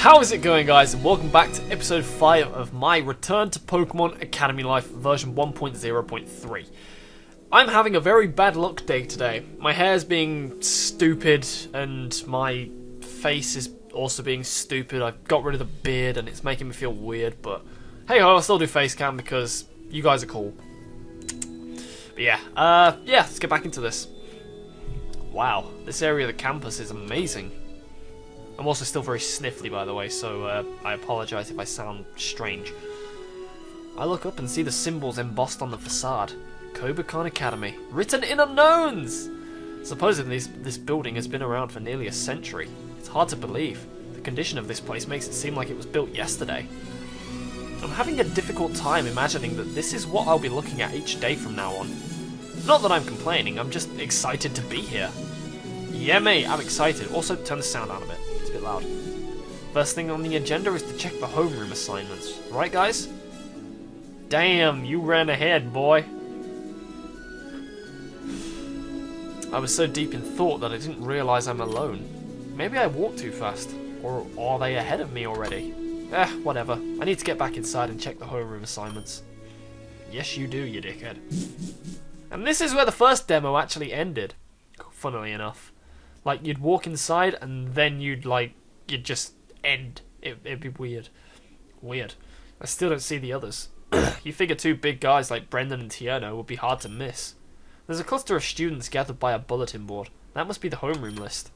How is it going, guys, and welcome back to episode 5 of my return to Pokemon Academy Life version 1.0.3. I'm having a very bad luck day today. My hair's being stupid and my face is also being stupid. I've got rid of the beard and it's making me feel weird, but hey ho, I'll still do face cam because you guys are cool. But yeah, let's get back into this. Wow, this area of the campus is amazing. I'm also still very sniffly, by the way, so I apologise if I sound strange. I look up and see the symbols embossed on the facade. Kobukan Academy, written in unknowns! Supposedly this building has been around for nearly a century. It's hard to believe. The condition of this place makes it seem like it was built yesterday. I'm having a difficult time imagining that this is what I'll be looking at each day from now on. Not that I'm complaining, I'm just excited to be here. Yeah mate, I'm excited. Also, turn the sound down a bit. It's a bit loud. First thing on the agenda is to check the homeroom assignments. Right guys? Damn, you ran ahead, boy. I was so deep in thought that I didn't realise I'm alone. Maybe I walked too fast. Or are they ahead of me already? Whatever. I need to get back inside and check the homeroom assignments. Yes you do, you dickhead. And this is where the first demo actually ended. Funnily enough. Like, you'd walk inside and then you'd just end. It'd be weird. Weird. I still don't see the others. You figure two big guys like Brendan and Tierno would be hard to miss. There's a cluster of students gathered by a bulletin board. That must be the homeroom list.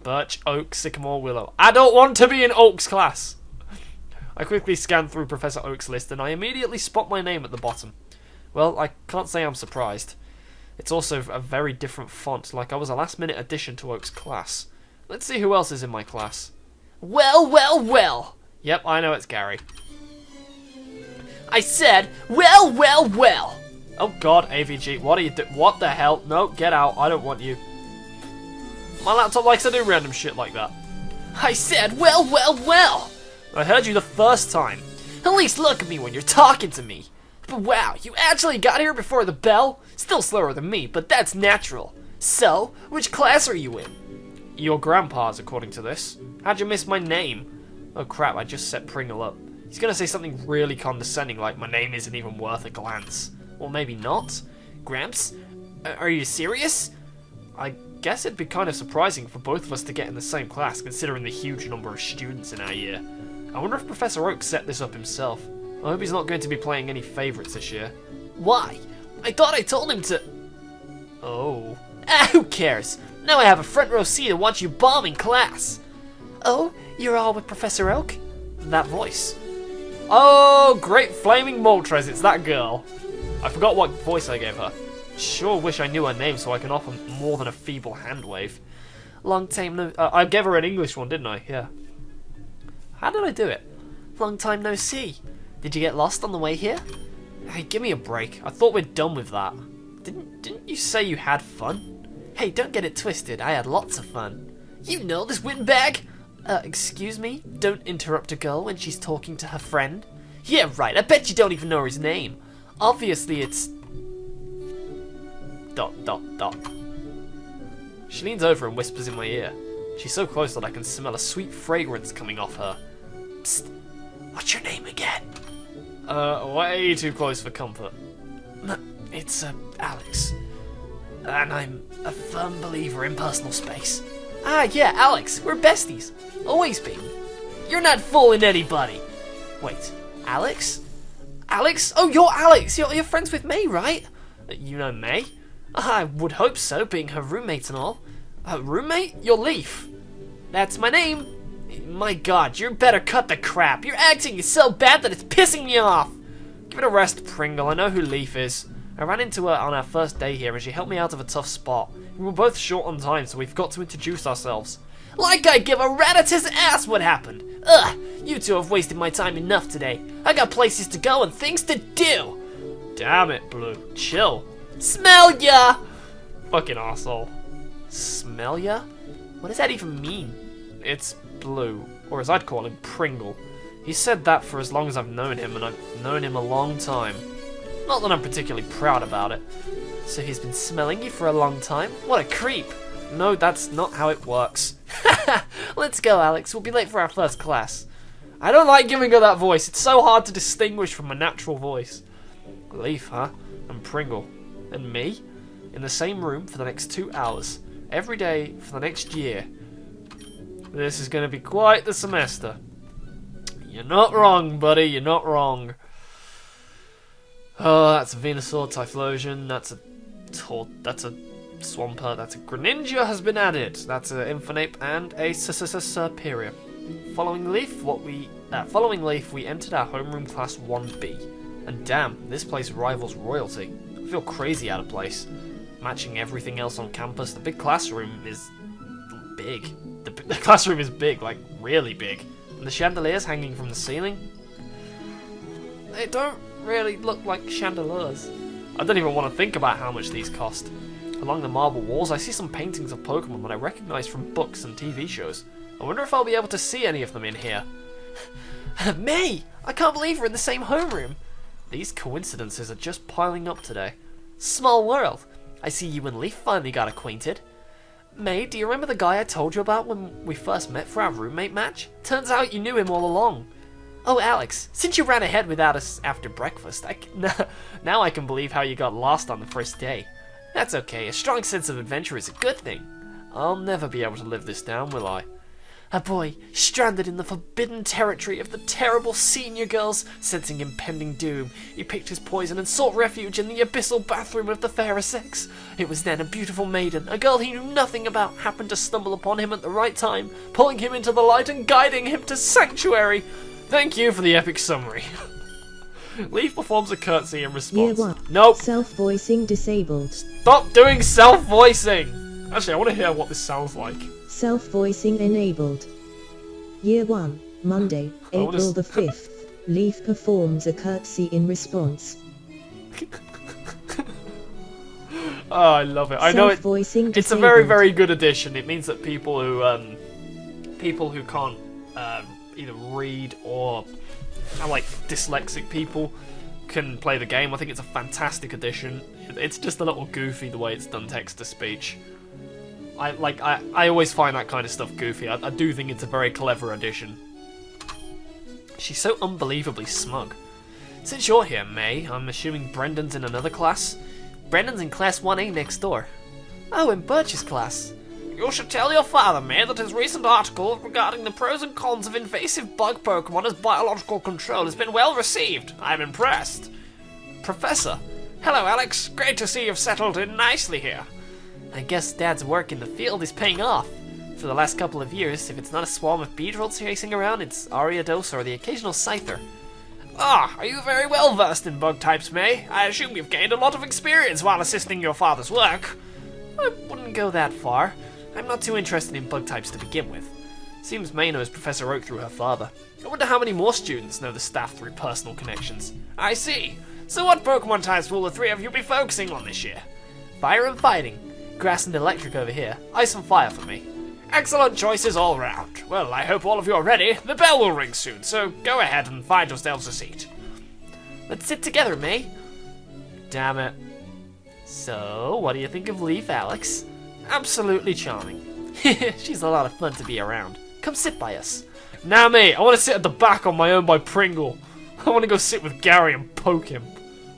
Birch, Oak, Sycamore, Willow. I don't want to be in Oak's class! I quickly scan through Professor Oak's list and I immediately spot my name at the bottom. Well, I can't say I'm surprised. It's also a very different font, like I was a last-minute addition to Oak's class. Let's see who else is in my class. Well, well, well! Yep, I know it's Gary. I said, well, well, well! Oh god, AVG, what are you doing? What the hell? No, get out, I don't want you. My laptop likes to do random shit like that. I said, well, well, well! I heard you the first time. At least look at me when you're talking to me. But wow, you actually got here before the bell? Still slower than me, but that's natural. So, which class are you in? Your grandpa's, according to this. How'd you miss my name? Oh crap, I just set Pringle up. He's gonna say something really condescending like my name isn't even worth a glance. Or maybe not. Gramps? Are you serious? I guess it'd be kind of surprising for both of us to get in the same class, considering the huge number of students in our year. I wonder if Professor Oak set this up himself. I hope he's not going to be playing any favourites this year. Why? I thought I told him to... Oh. Who cares? Now I have a front row seat to watch you bomb in class. Oh, you're all with Professor Oak? That voice. Oh, great flaming Moltres, it's that girl. I forgot what voice I gave her. Sure wish I knew her name so I can offer more than a feeble hand wave. Long time no... I gave her an English one, didn't I? Yeah. How did I do it? Long time no see. Did you get lost on the way here? Hey, give me a break. I thought we're done with that. Didn't you say you had fun? Hey, don't get it twisted. I had lots of fun. You know this windbag? Excuse me? Don't interrupt a girl when she's talking to her friend. Yeah, right. I bet you don't even know his name. Obviously, it's... ... She leans over and whispers in my ear. She's so close that I can smell a sweet fragrance coming off her. Psst. What's your name again? Way too close for comfort. It's, Alex. And I'm a firm believer in personal space. Ah, yeah, Alex. We're besties. Always been. You're not fooling anybody. Wait, Alex? Alex? Oh, you're Alex. You're friends with May, right? You know May? I would hope so, being her roommate and all. Roommate? You're Leaf. That's my name. My god, you better cut the crap. Your acting is so bad that it's pissing me off. Give it a rest, Pringle. I know who Leaf is. I ran into her on our first day here and she helped me out of a tough spot. We were both short on time, so we've got to introduce ourselves. Like I give a rat at his ass what happened. Ugh, you two have wasted my time enough today. I got places to go and things to do. Damn it, Blue. Chill. Smell ya! Fucking asshole. Smell ya? What does that even mean? It's Blue, or as I'd call him, Pringle. He's said that for as long as I've known him, and I've known him a long time. Not that I'm particularly proud about it. So he's been smelling you for a long time? What a creep. No, that's not how it works. Let's go, Alex. We'll be late for our first class. I don't like giving her that voice. It's so hard to distinguish from a natural voice. Leaf, huh? And Pringle. And me? In the same room for the next 2 hours. Every day for the next year. This is going to be quite the semester. You're not wrong, buddy. You're not wrong. Oh, that's a Venusaur, Typhlosion. That's a Swampert. That's a Greninja has been added. That's an Infernape and a Serperior. Following Leaf, we entered our homeroom class 1B. And damn, this place rivals royalty. I feel crazy out of place. Matching everything else on campus, the big classroom is big. The classroom is big, like really big. And the chandeliers hanging from the ceiling, they don't really look like chandeliers. I don't even want to think about how much these cost. Along the marble walls, I see some paintings of Pokemon that I recognize from books and TV shows. I wonder if I'll be able to see any of them in here. May! I can't believe we're in the same homeroom. These coincidences are just piling up today. Small world. I see you and Leaf finally got acquainted. May, do you remember the guy I told you about when we first met for our roommate match? Turns out you knew him all along. Oh, Alex, since you ran ahead without us after breakfast, now I can believe how you got lost on the first day. That's okay, a strong sense of adventure is a good thing. I'll never be able to live this down, will I? A boy, stranded in the forbidden territory of the terrible senior girls, sensing impending doom, he picked his poison and sought refuge in the abyssal bathroom of the fairer sex. It was then a beautiful maiden, a girl he knew nothing about, happened to stumble upon him at the right time, pulling him into the light and guiding him to sanctuary. Thank you for the epic summary. Leaf performs a curtsy in response. Year 1. Nope. Self-voicing disabled. Stop doing self-voicing! Actually, I want to hear what this sounds like. Self-voicing enabled. Year 1, Monday, April the 5th. Leaf performs a curtsy in response. Oh, I love it. I know it's a very, very good addition. It means that people who can't either read or are like dyslexic people can play the game. I think it's a fantastic addition. It's just a little goofy the way it's done text to speech. I always find that kind of stuff goofy. I do think it's a very clever addition. She's so unbelievably smug. Since you're here, May, I'm assuming Brendan's in another class? Brendan's in class 1A next door. Oh, in Birch's class. You should tell your father, May, that his recent article regarding the pros and cons of invasive bug Pokemon as biological control has been well received. I'm impressed. Professor. Hello, Alex. Great to see you've settled in nicely here. I guess Dad's work in the field is paying off. For the last couple of years, if it's not a swarm of beedrills chasing around, it's Ariados or the occasional Scyther. Ah, are you very well versed in bug types, May? I assume you've gained a lot of experience while assisting your father's work. I wouldn't go that far. I'm not too interested in bug types to begin with. Seems May knows Professor Oak through her father. I wonder how many more students know the staff through personal connections. I see. So what Pokemon types will the three of you be focusing on this year? Fire and fighting. Grass and electric over here. Ice and fire for me. Excellent choices all round. Well, I hope all of you are ready. The bell will ring soon, so go ahead and find yourselves a seat. Let's sit together, May. Damn it. So, what do you think of Leaf, Alex? Absolutely charming. She's a lot of fun to be around. Come sit by us. Nah, May, I want to sit at the back on my own by Pringle. I want to go sit with Gary and poke him.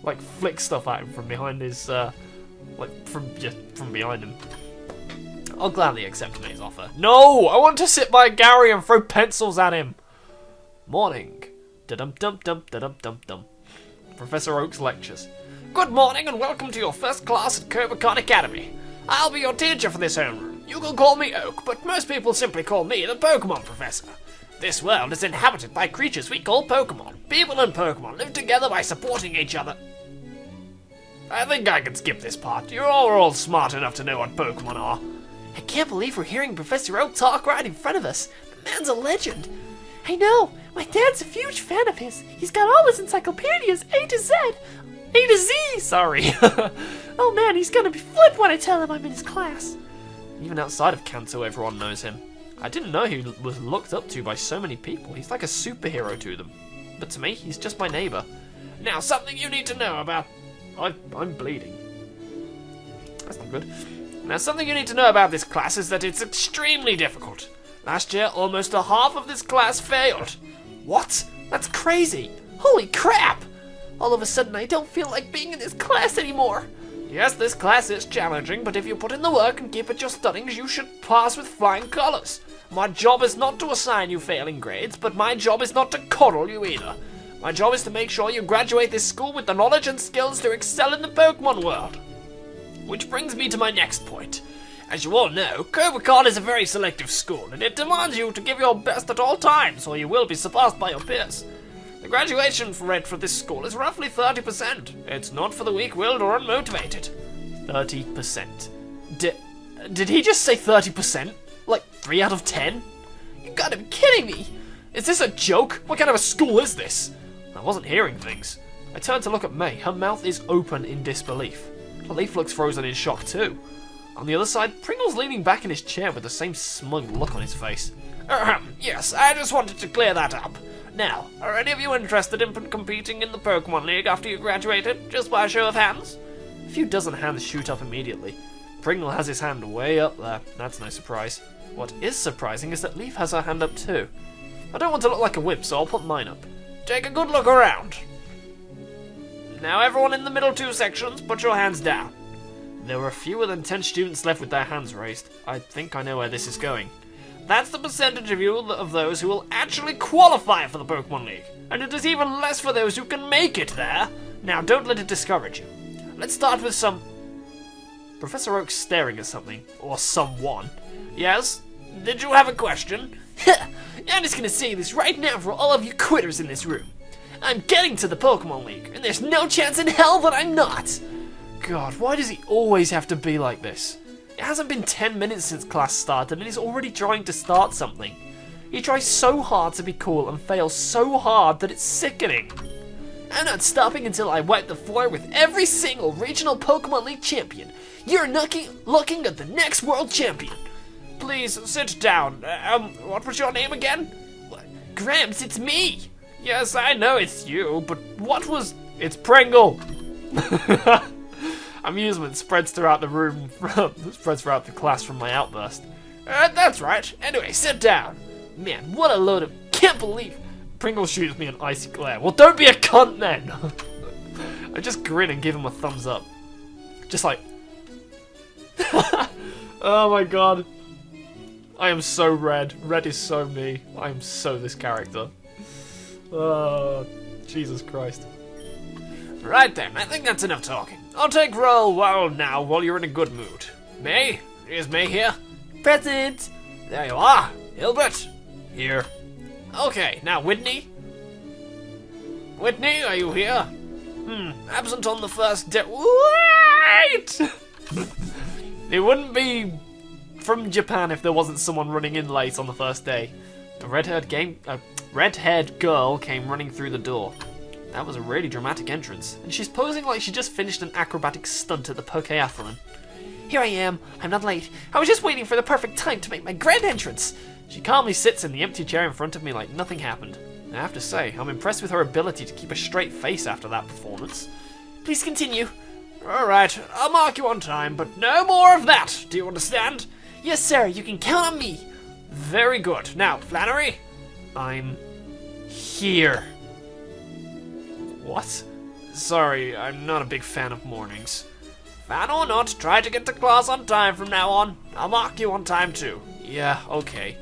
Like, flick stuff at him from behind his, from behind him. I'll gladly accept May's offer. No! I want to sit by Gary and throw pencils at him! Morning. Da-dum-dum-dum, da-dum-dum-dum. Professor Oak's lectures. Good morning and welcome to your first class at Cobacon Academy. I'll be your teacher for this homeroom. You can call me Oak, but most people simply call me the Pokemon Professor. This world is inhabited by creatures we call Pokemon. People and Pokemon live together by supporting each other. I think I can skip this part. You're all smart enough to know what Pokemon are. I can't believe we're hearing Professor Oak talk right in front of us. The man's a legend. I know. My dad's a huge fan of his. He's got all his encyclopedias, A to Z. A to Z, sorry. Oh man, he's gonna be flipped when I tell him I'm in his class. Even outside of Kanto, everyone knows him. I didn't know he was looked up to by so many people. He's like a superhero to them. But to me, he's just my neighbor. Now, something you need to know about... I'm bleeding. That's not good. Now, something you need to know about this class is that it's extremely difficult. Last year, almost a half of this class failed. What? That's crazy. Holy crap! All of a sudden, I don't feel like being in this class anymore. Yes, this class is challenging, but if you put in the work and keep at your studies, you should pass with flying colors. My job is not to assign you failing grades, but my job is not to coddle you either. My job is to make sure you graduate this school with the knowledge and skills to excel in the Pokemon world. Which brings me to my next point. As you all know, Cobacon is a very selective school, and it demands you to give your best at all times, or you will be surpassed by your peers. The graduation rate for this school is roughly 30%. It's not for the weak-willed or unmotivated. 30%. Did he just say 30%? Like 3 out of 10? You gotta be kidding me! Is this a joke? What kind of a school is this? I wasn't hearing things. I turned to look at May. Her mouth is open in disbelief. Leaf looks frozen in shock too. On the other side, Pringle's leaning back in his chair with the same smug look on his face. Yes, I just wanted to clear that up. Now, are any of you interested in competing in the Pokemon League after you graduated, just by a show of hands? A few dozen hands shoot up immediately. Pringle has his hand way up there. That's no surprise. What is surprising is that Leaf has her hand up too. I don't want to look like a wimp, so I'll put mine up. Take a good look around. Now everyone in the middle 2 sections, put your hands down. There were fewer than 10 students left with their hands raised. I think I know where this is going. That's the percentage of you of those who will actually qualify for the Pokemon League. And it is even less for those who can make it there. Now don't let it discourage you. Let's start with some... Professor Oak's staring at something. Or someone. Yes? Did you have a question? I'm just gonna say this right now for all of you quitters in this room. I'm getting to the Pokemon League, and there's no chance in hell that I'm not! God, why does he always have to be like this? It hasn't been 10 minutes since class started, and he's already trying to start something. He tries so hard to be cool and fails so hard that it's sickening. I'm not stopping until I wipe the floor with every single regional Pokemon League champion. You're looking at the next world champion. Please, sit down. What was your name again? Gramps, it's me! Yes, I know it's you, but what was... It's Pringle! Amusement spreads throughout the room, spreads throughout the class from my outburst. That's right. Anyway, sit down. Man, what a load of... Can't believe... Pringle shoots me an icy glare. Well, don't be a cunt then! I just grin and give him a thumbs up. Just like... Oh my god. I am so Red. Red is so me. I am so this character. Oh, Jesus Christ. Right then, I think that's enough talking. I'll take roll while you're in a good mood. May? Is May here? Present! There you are. Hilbert? Here. Okay, now Whitney? Whitney, are you here? Absent on the first day. Wait! It wouldn't be from Japan if there wasn't someone running in late on the first day. A red-haired girl came running through the door. That was a really dramatic entrance, and she's posing like she just finished an acrobatic stunt at the Pokeathlon. Here I am. I'm not late. I was just waiting for the perfect time to make my grand entrance. She calmly sits in the empty chair in front of me like nothing happened. I have to say, I'm impressed with her ability to keep a straight face after that performance. Please continue. Alright, I'll mark you on time, but no more of that. Do you understand? Yes, sir. You can count on me. Very good. Now, Flannery? I'm here. What? Sorry, I'm not a big fan of mornings. Fan or not, try to get to class on time from now on. I'll mark you on time too. Yeah, okay.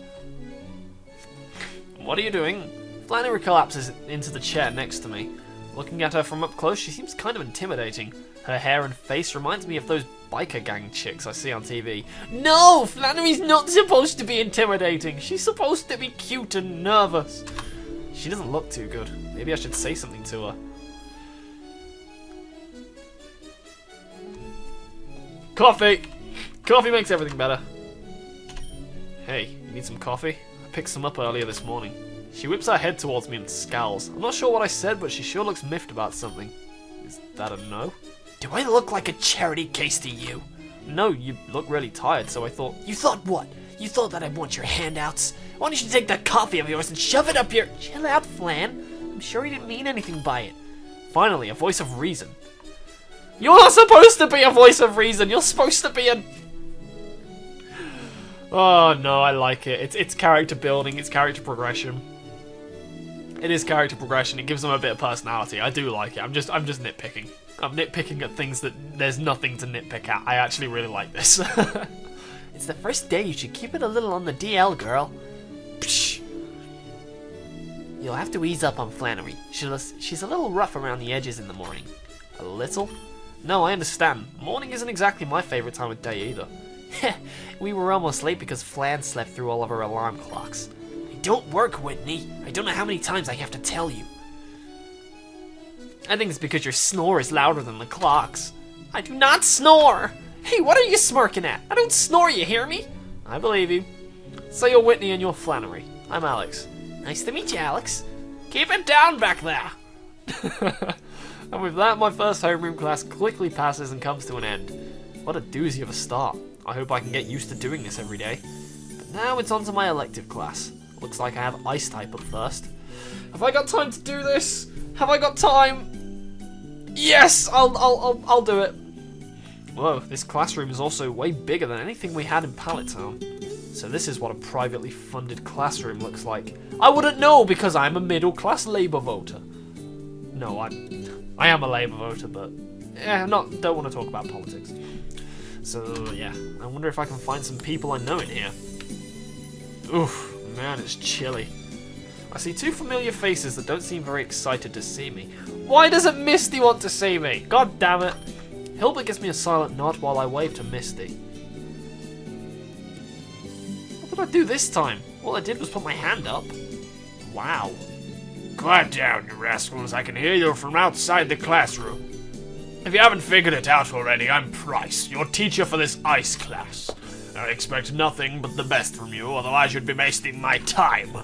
What are you doing? Flannery collapses into the chair next to me. Looking at her from up close, she seems kind of intimidating. Her hair and face reminds me of those biker gang chicks I see on TV. No! Flannery's not supposed to be intimidating. She's supposed to be cute and nervous. She doesn't look too good. Maybe I should say something to her. Coffee! Coffee makes everything better. Hey, you need some coffee? I picked some up earlier this morning. She whips her head towards me and scowls. I'm not sure what I said, but she sure looks miffed about something. Is that a no? Do I look like a charity case to you? No, you look really tired, so I thought... You thought what? You thought that I'd want your handouts? Why don't you take that coffee of yours and shove it up your... Chill out, Flan. I'm sure he didn't mean anything by it. Finally, a voice of reason. You're not supposed to be a voice of reason. You're supposed to be a... Oh no, I like it. It's character building, it's character progression. It is character progression. It gives them a bit of personality. I do like it. I'm just nitpicking. I'm nitpicking at things that there's nothing to nitpick at. I actually really like this. It's the first day. You should keep it a little on the DL, girl. Psh. You'll have to ease up on Flannery. She's a little rough around the edges in the morning. A little? No, I understand. Morning isn't exactly my favorite time of day either. We were almost late because Flan slept through all of her alarm clocks. I don't work, Whitney. I don't know how many times I have to tell you. I think it's because your snore is louder than the clocks. I do not snore! Hey, what are you smirking at? I don't snore, you hear me? I believe you. So you're Whitney and you're Flannery. I'm Alex. Nice to meet you, Alex. Keep it down back there! And with that, my first homeroom class quickly passes and comes to an end. What a doozy of a start. I hope I can get used to doing this every day. But now it's on to my elective class. Looks like I have ice type up first. Have I got time to do this? Have I got time? Yes, I'll do it. Whoa, this classroom is also way bigger than anything we had in Pallet Town. So this is what a privately funded classroom looks like. I wouldn't know because I'm a middle-class Labour voter. No, I am a Labour voter, but don't want to talk about politics. So yeah, I wonder if I can find some people I know in here. Oof, man, it's chilly. I see two familiar faces that don't seem very excited to see me. Why doesn't Misty want to see me? God damn it. Hilbert gives me a silent nod while I wave to Misty. What did I do this time? All I did was put my hand up. Wow. Quiet down, you rascals. I can hear you from outside the classroom. If you haven't figured it out already, I'm Price, your teacher for this ice class. I expect nothing but the best from you, although I should be wasting my time.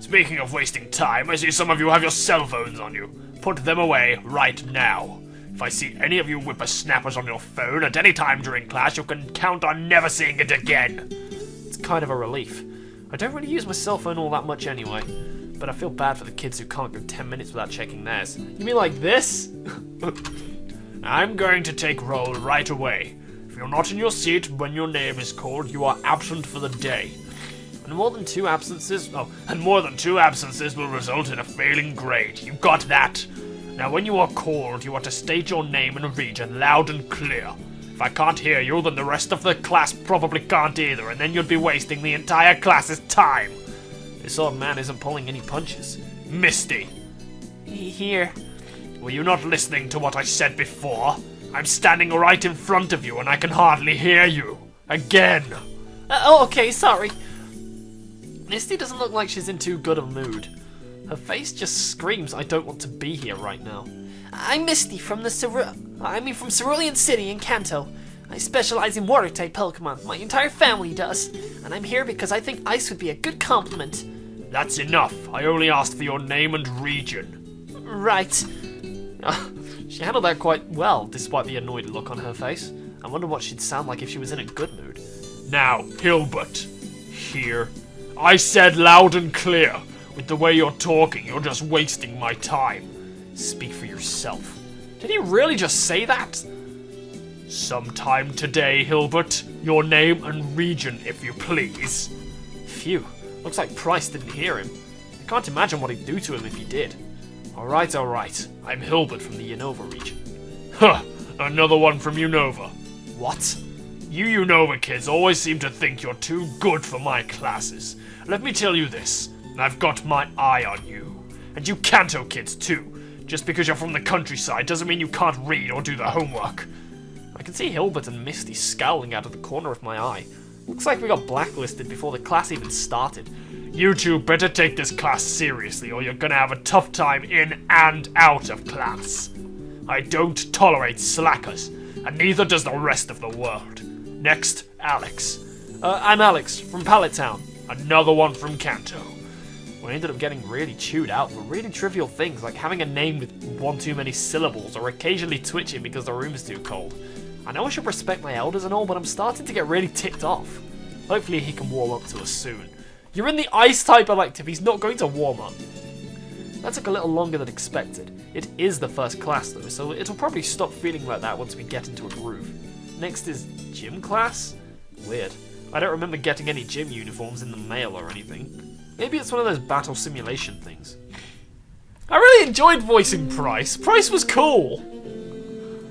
Speaking of wasting time, I see some of you have your cell phones on you. Put them away right now. If I see any of you whippersnappers on your phone at any time during class, you can count on never seeing it again. It's kind of a relief. I don't really use my cell phone all that much anyway, but I feel bad for the kids who can't go 10 minutes without checking theirs. You mean like this? I'm going to take roll right away. If you're not in your seat when your name is called, you are absent for the day. And more than two absences? And more than two absences will result in a failing grade. You got that? Now when you are called, you are to state your name and region loud and clear. If I can't hear you, then the rest of the class probably can't either, and then you'd be wasting the entire class's time. This old man isn't pulling any punches. Misty. Here. Were you not listening to what I said before? I'm standing right in front of you and I can hardly hear you. Again. Okay, sorry. Misty doesn't look like she's in too good a mood. Her face just screams, I don't want to be here right now. I'm Misty from from Cerulean City in Kanto. I specialize in water-type Pokemon. My entire family does. And I'm here because I think ice would be a good compliment. That's enough. I only asked for your name and region. Right. She handled that quite well, despite the annoyed look on her face. I wonder what she'd sound like if she was in a good mood. Now, Hilbert. Here. I said loud and clear. With the way you're talking, you're just wasting my time. Speak for yourself. Did he really just say that? Sometime today, Hilbert. Your name and region, if you please. Phew. Looks like Price didn't hear him. I can't imagine what he'd do to him if he did. Alright. I'm Hilbert from the Unova region. Huh. Another one from Unova. What? You Unova kids always seem to think you're too good for my classes. Let me tell you this. I've got my eye on you. And you Kanto kids too. Just because you're from the countryside doesn't mean you can't read or do the homework. I can see Hilbert and Misty scowling out of the corner of my eye. Looks like we got blacklisted before the class even started. You two better take this class seriously or you're gonna have a tough time in and out of class. I don't tolerate slackers, and neither does the rest of the world. Next, Alex. I'm Alex, from Pallet Town. Another one from Kanto. We ended up getting really chewed out for really trivial things like having a name with one too many syllables or occasionally twitching because the room is too cold. I know I should respect my elders and all, but I'm starting to get really ticked off. Hopefully he can warm up to us soon. You're in the ice type elective, he's not going to warm up. That took a little longer than expected. It is the first class though, so it'll probably stop feeling like that once we get into a groove. Next is gym class? Weird. I don't remember getting any gym uniforms in the mail or anything. Maybe it's one of those battle simulation things. I really enjoyed voicing Price. Price was cool.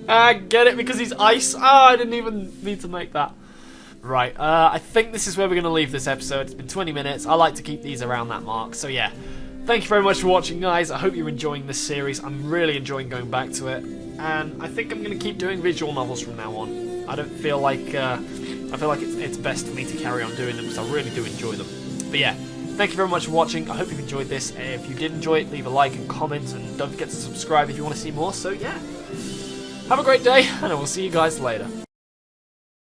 I get it because he's ice. I didn't even need to make that. Right, I think this is where we're going to leave this episode. It's been 20 minutes. I like to keep these around that mark. So yeah, thank you very much for watching, guys. I hope you're enjoying this series. I'm really enjoying going back to it. And I think I'm going to keep doing visual novels from now on. I don't feel like... I feel like it's best for me to carry on doing them because I really do enjoy them. But yeah, thank you very much for watching. I hope you've enjoyed this. If you did enjoy it, leave a like and comment, and don't forget to subscribe if you want to see more. So yeah, have a great day, and I will see you guys later.